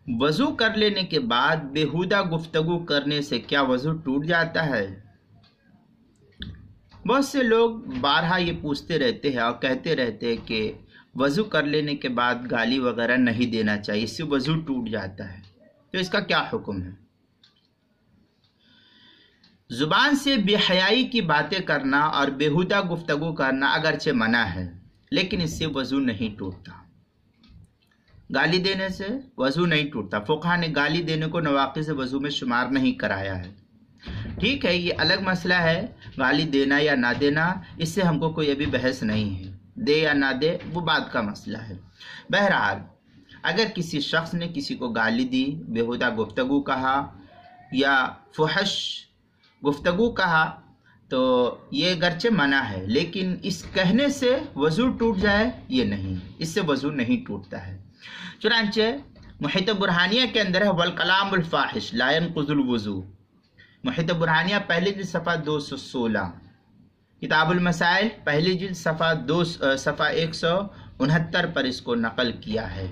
وضو کر لینے کے بعد بیہودہ گفتگو کرنے سے کیا وضو ٹوٹ جاتا ہے؟ بہت سے لوگ بارہا یہ پوچھتے رہتے ہیں اور کہتے رہتے ہیں کہ وضو کر لینے کے بعد گالی وغیرہ نہیں دینا چاہیے، اس سے وضو ٹوٹ جاتا ہے، تو اس کا کیا حکم ہے؟ زبان سے بے حیائی کی باتیں کرنا اور بیہودہ گفتگو کرنا اگرچہ منع ہے، لیکن اس سے وضو نہیں ٹوٹتا۔ گالی دینے سے وضو نہیں ٹوٹتا۔ فقہا نے گالی دینے کو نواقض وضو میں شمار نہیں کرایا ہے۔ ٹھیک ہے، یہ الگ مسئلہ ہے، گالی دینا یا نہ دینا، اس سے ہم کو کوئی ابھی بحث نہیں ہے، دے یا نہ دے وہ بات کا مسئلہ ہے۔ بہرحال اگر کسی شخص نے کسی کو گالی دی، بیہودہ گفتگو کہا یا فحش گفتگو کہا تو یہ اگرچہ منع ہے، لیکن اس کہنے سے وضو ٹوٹ جائے یہ نہیں، اس سے وضو نہیں ٹوٹتا ہے۔ چنانچہ محیط برہانیہ کے اندر ہے والکلام الفاحش لا ينقض الوضو، محیط برہانیہ پہلی جلد صفحہ 216، کتاب المسائل پہلی جلد صفحہ 169 پر اس کو نقل کیا ہے۔